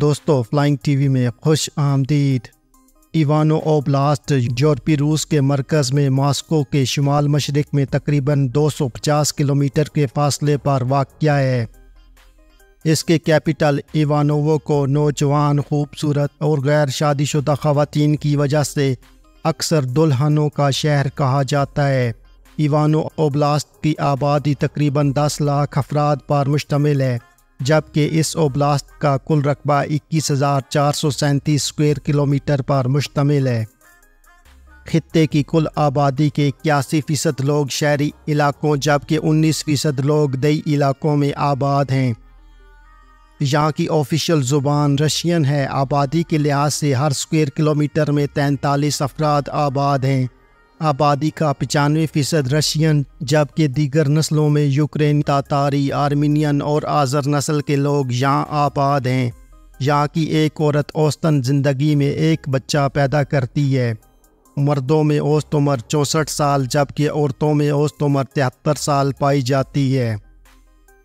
دوستو flying T V میں خوش آمدید۔ ایوانو اوبلاسٹ یورپی روس کے مرکز میں ماسکو کے شمال مشرق میں تقریباً 250 کلومیٹر کے فاصلے پر واقع ہے۔ اس کے کیپٹل ایوانوو کو نوجوان، خوبصورت اور غیر شادی شدہ خواتین کی وجہ سے اکثر دلہنوں کا شہر کہا جاتا ہے۔ ایوانو اوبلاسٹ کی آبادی تقریباً 10 لاکھ افراد پر مشتمل ہے، جبکہ اس اوبلاسٹ کا کل رقبہ 21,437 اسکوائر کلومیٹر پر مشتمل ہے۔ خطے کی کل آبادی کے 81% لوگ شہری علاقوں جبکہ 19% لوگ دیہی علاقوں میں آباد ہیں۔ یہاں کی آفیشیل زبان رشین ہے۔ آبادی کے لحاظ سے ہر اسکوائر کلومیٹر میں 43 افراد آباد ہیں۔ آبادی کا 95% رشین جبکہ دیگر نسلوں میں یوکرین، تاتاری، آرمینین اور آذر نسل کے لوگ یہاں آباد ہیں۔ یہاں کی ایک عورت اوسطاً زندگی میں ایک بچہ پیدا کرتی ہے۔ مردوں میں اوسط عمر 64 سال جبکہ عورتوں میں اوسط عمر 73 سال پائی جاتی ہے۔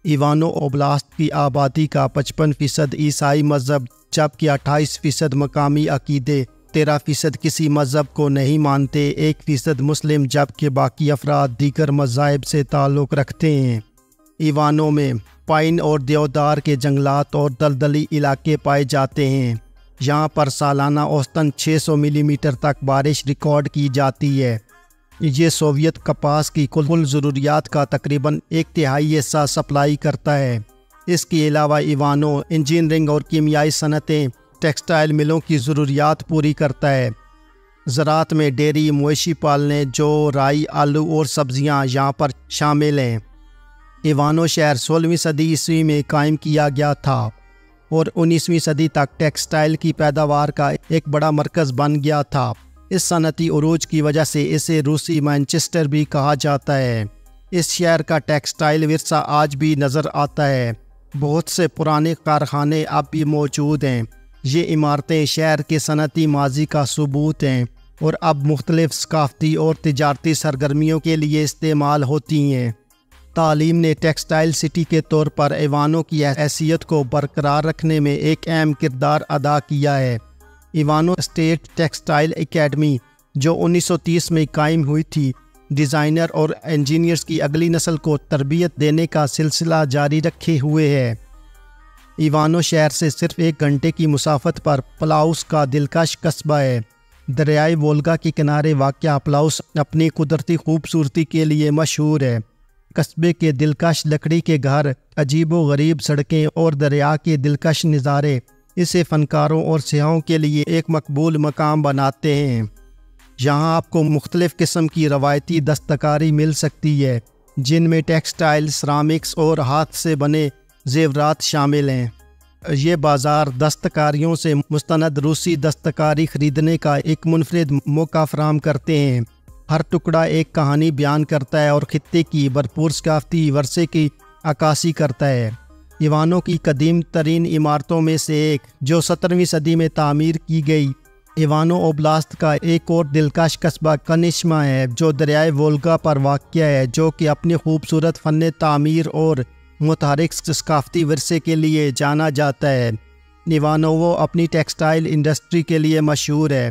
ایوانو اوبلاسٹ کی آبادی کا 55% عیسائی مذہب جبکہ 28% مقامی عقیدے، 13% کسی مذہب کو نہیں مانتے، 1% مسلم جبکہ باقی افراد دیگر مذاہب سے تعلق رکھتے ہیں۔ ایوانو میں پائن اور دیودار کے جنگلات اور دلدلی علاقے پائے جاتے ہیں۔ یہاں پر سالانہ اوسطاً 600 ملی میٹر تک بارش ریکارڈ کی جاتی ہے۔ یہ سوویت کپاس کی کل ضروریات کا تقریباً 1/3 حصہ سپلائی کرتا ہے۔ اس کے علاوہ ایوانو انجینئرنگ اور کیمیائی صنعتیں، ٹیکسٹائل ملوں کی ضروریات پوری کرتا ہے۔ زراعت میں ڈیری، مویشی پالنے، جو، رائی، آلو اور سبزیاں یہاں پر شامل ہیں۔ ایوانو شہر 16ویں صدی عیسوی میں قائم کیا گیا تھا اور 19ویں صدی تک ٹیکسٹائل کی پیداوار کا ایک بڑا مرکز بن گیا تھا۔ اس صنعتی عروج کی وجہ سے اسے روسی مانچسٹر بھی کہا جاتا ہے۔ اس شہر کا ٹیکسٹائل ورثہ آج بھی نظر آتا ہے۔ بہت سے پرانے کارخانے اب بھی موجود ہیں۔ یہ عمارتیں شہر کے صنعتی ماضی کا ثبوت ہیں اور اب مختلف ثقافتی اور تجارتی سرگرمیوں کے لیے استعمال ہوتی ہیں۔ تعلیم نے ٹیکسٹائل سٹی کے طور پر ایوانو کی حیثیت کو برقرار رکھنے میں ایک اہم کردار ادا کیا ہے۔ ایوانو اسٹیٹ ٹیکسٹائل اکیڈمی، جو 1930 میں قائم ہوئی تھی، ڈیزائنر اور انجینئرز کی اگلی نسل کو تربیت دینے کا سلسلہ جاری رکھے ہوئے ہے۔ ایوانو شہر سے صرف 1 گھنٹے کی مسافت پر پلاؤس کا دلکش قصبہ ہے۔ دریائے وولگا کے کنارے واقع پلاؤس اپنی قدرتی خوبصورتی کے لیے مشہور ہے۔ قصبے کے دلکش لکڑی کے گھر، عجیب و غریب سڑکیں اور دریا کے دلکش نظارے اسے فنکاروں اور سیاحوں کے لیے ایک مقبول مقام بناتے ہیں۔ یہاں آپ کو مختلف قسم کی روایتی دستکاری مل سکتی ہے، جن میں ٹیکسٹائل، سرامکس اور ہاتھ سے بنے زیورات شامل ہیں۔ یہ بازار دستکاریوں سے مستند روسی دستکاری خریدنے کا ایک منفرد موقع فراہم کرتے ہیں۔ ہر ٹکڑا ایک کہانی بیان کرتا ہے اور خطے کی بھرپور ثقافتی ورثے کی عکاسی کرتا ہے۔ ایوانو کی قدیم ترین عمارتوں میں سے ایک، جو 17ویں صدی میں تعمیر کی گئی، ایوانو اوبلاسٹ کا ایک اور دلکش قصبہ کنیشما ہے، جو دریائے وولگا پر واقع ہے، جو کہ اپنی خوبصورت فن تعمیر اور متحرک ثقافتی ورثے کے لیے جانا جاتا ہے۔ ایوانوو اپنی ٹیکسٹائل انڈسٹری کے لیے مشہور ہے۔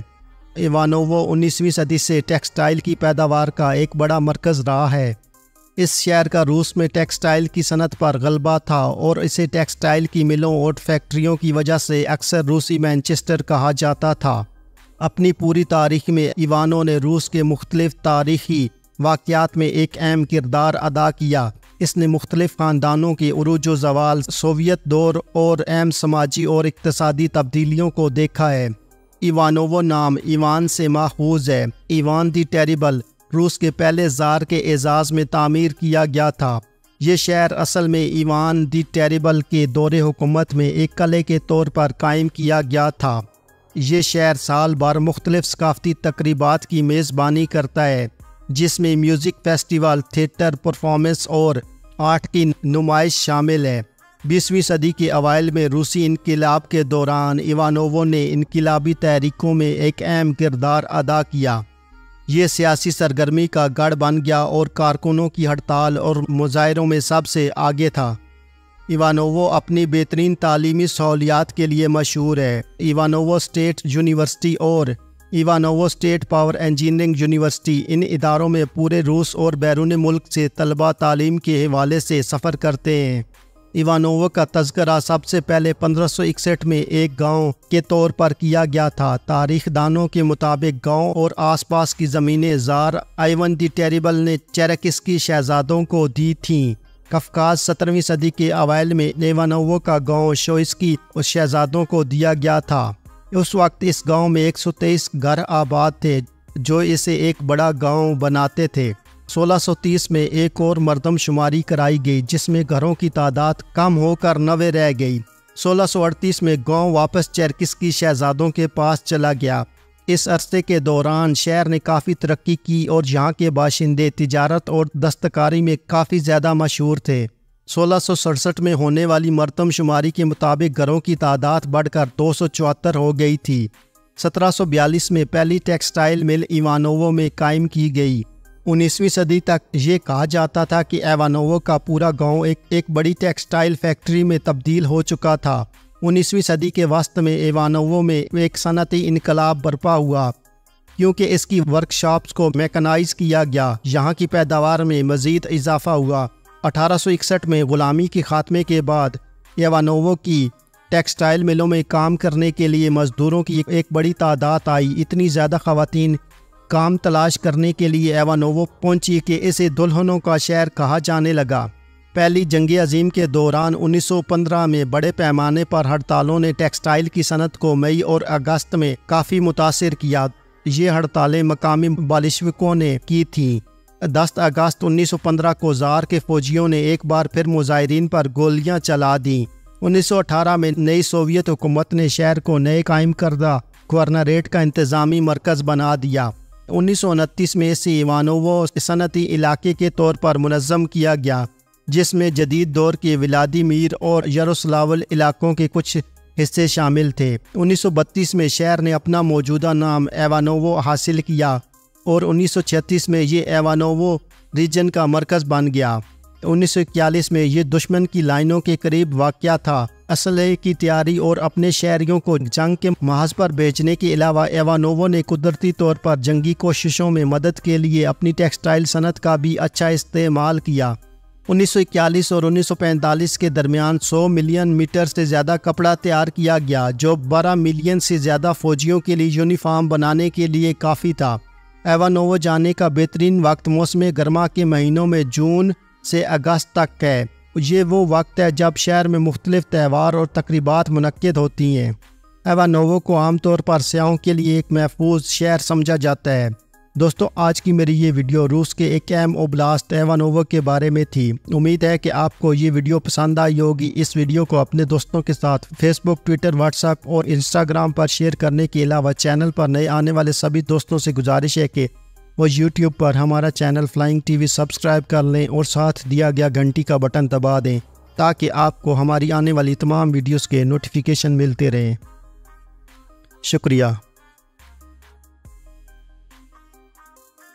ایوانوو 19ویں صدی سے ٹیکسٹائل کی پیداوار کا ایک بڑا مرکز رہا ہے۔ اس شہر کا روس میں ٹیکسٹائل کی صنعت پر غلبہ تھا اور اسے ٹیکسٹائل کی ملوں اور فیکٹریوں کی وجہ سے اکثر روسی مانچسٹر کہا جاتا تھا۔ اپنی پوری تاریخ میں ایوانو نے روس کے مختلف تاریخی واقعات میں ایک اہم کردار ادا کیا۔ اس نے مختلف خاندانوں کے عروج و زوال، سوویت دور اور اہم سماجی اور اقتصادی تبدیلیوں کو دیکھا ہے۔ ایوانوو نام ایوان سے ماخوذ ہے۔ ایوان دی ٹیریبل روس کے پہلے زار کے اعزاز میں تعمیر کیا گیا تھا۔ یہ شہر اصل میں ایوان دی ٹیریبل کے دور حکومت میں ایک قلعے کے طور پر قائم کیا گیا تھا۔ یہ شہر سال بھر مختلف ثقافتی تقریبات کی میزبانی کرتا ہے، جس میں میوزک فیسٹیول، تھیٹر پرفارمنس اور آرٹ کی نمائش شامل ہے۔ 20ویں صدی کے اوائل میں روسی انقلاب کے دوران ایوانوو نے انقلابی تحریکوں میں ایک اہم کردار ادا کیا۔ یہ سیاسی سرگرمی کا گڑھ بن گیا اور کارکنوں کی ہڑتال اور مظاہروں میں سب سے آگے تھا۔ ایوانوو اپنی بہترین تعلیمی سہولیات کے لیے مشہور ہے۔ ایوانوو اسٹیٹ یونیورسٹی اور ایوانوو اسٹیٹ پاور انجینئرنگ یونیورسٹی، ان اداروں میں پورے روس اور بیرون ملک سے طلباء تعلیم کے حوالے سے سفر کرتے ہیں۔ ایوانوو کا تذکرہ سب سے پہلے 1561 میں ایک گاؤں کے طور پر کیا گیا تھا۔ تاریخ دانوں کے مطابق گاؤں اور آس پاس کی زمینیں زار آئیون دی ٹیریبل نے چیرکسکی شہزادوں کو دی تھیں۔ قفقاز 17ویں صدی کے اوائل میں ایوانوو کا گاؤں شوئسکی اس شہزادوں کو دیا گیا تھا۔ اس وقت اس گاؤں میں 123 گھر آباد تھے جو اسے ایک بڑا گاؤں بناتے تھے۔ 1630 میں ایک اور مردم شماری کرائی گئی جس میں گھروں کی تعداد کم ہو کر 9 رہ گئی۔ 1638 میں گاؤں واپس چیرکسکی شہزادوں کے پاس چلا گیا۔ اس عرصے کے دوران شہر نے کافی ترقی کی اور یہاں کے باشندے تجارت اور دستکاری میں کافی زیادہ مشہور تھے۔ 1667 میں ہونے والی مردم شماری کے مطابق گھروں کی تعداد بڑھ کر 274 ہو گئی تھی۔ 1742 میں پہلی ٹیکسٹائل مل ایوانوو میں قائم کی گئی۔ 19ویں صدی تک یہ کہا جاتا تھا کہ ایوانوو کا پورا گاؤں ایک بڑی ٹیکسٹائل فیکٹری میں تبدیل ہو چکا تھا۔ 19ویں صدی کے وسط میں ایوانوو میں ایک صنعتی انقلاب برپا ہوا کیونکہ اس کی ورکشاپس کو میکانائز کیا گیا۔ یہاں کی پیداوار میں مزید اضافہ ہوا۔ 1861 میں غلامی کے خاتمے کے بعد ایوانوو کی ٹیکسٹائل ملوں میں کام کرنے کے لیے مزدوروں کی ایک بڑی تعداد آئی۔ اتنی زیادہ خواتین کام تلاش کرنے کے لیے ایوانوو پہنچی کہ اسے دلہنوں کا شہر کہا جانے لگا۔ پہلی جنگ عظیم کے دوران 1915 میں بڑے پیمانے پر ہڑتالوں نے ٹیکسٹائل کی صنعت کو مئی اور اگست میں کافی متاثر کیا۔ یہ ہڑتالیں مقامی بالشویکوں نے کی تھیں۔ 10 اگست 1915 کو زار کے فوجیوں نے ایک بار پھر مظاہرین پر گولیاں چلا دیں۔ 1918 میں نئی سوویت حکومت نے شہر کو نئے قائم کردہ گورنریٹ کا انتظامی مرکز بنا دیا۔ 1929 میں اسے ایوانوو صنعتی علاقے کے طور پر منظم کیا گیا جس میں جدید دور کے ولادیمیر اور یروسلاول علاقوں کے کچھ حصے شامل تھے۔ 1932 میں شہر نے اپنا موجودہ نام ایوانوو حاصل کیا اور 1936 میں یہ ایوانوو ریجن کا مرکز بن گیا۔ 1941 میں یہ دشمن کی لائنوں کے قریب واقع تھا۔ اسلحے کی تیاری اور اپنے شہریوں کو جنگ کے محاذ پر بھیجنے کے علاوہ ایوانوو نے قدرتی طور پر جنگی کوششوں میں مدد کے لیے اپنی ٹیکسٹائل صنعت کا بھی اچھا استعمال کیا۔ 1941 اور 1945 کے درمیان 100 ملین میٹر سے زیادہ کپڑا تیار کیا گیا جو 12 ملین سے زیادہ فوجیوں کے لیے یونیفارم بنانے کے لیے کافی تھا۔ ایوانوو جانے کا بہترین وقت موسم گرما کے مہینوں میں جون سے اگست تک ہے۔ یہ وہ وقت ہے جب شہر میں مختلف تہوار اور تقریبات منعقد ہوتی ہیں۔ ایوانوو کو عام طور پر سیاحوں کے لیے ایک محفوظ شہر سمجھا جاتا ہے۔ دوستو، آج کی میری یہ ویڈیو روس کے ایک اہم اوبلاست ایوانوو کے بارے میں تھی۔ امید ہے کہ آپ کو یہ ویڈیو پسند آئی ہوگی۔ اس ویڈیو کو اپنے دوستوں کے ساتھ فیس بک، ٹویٹر، واٹس ایپ اور انسٹاگرام پر شیئر کرنے کے علاوہ چینل پر نئے آنے والے سبھی دوستوں سے گزارش ہے کہ وہ یوٹیوب پر ہمارا channel flying T V subscribe کر لیں اور ساتھ دیا گیا گھنٹی کا بٹن دبا دیں تاکہ آپ کو ہماری آنے والی تمام ویڈیوز کے نوٹیفیکیشن ملتے رہیں۔ شکریہ۔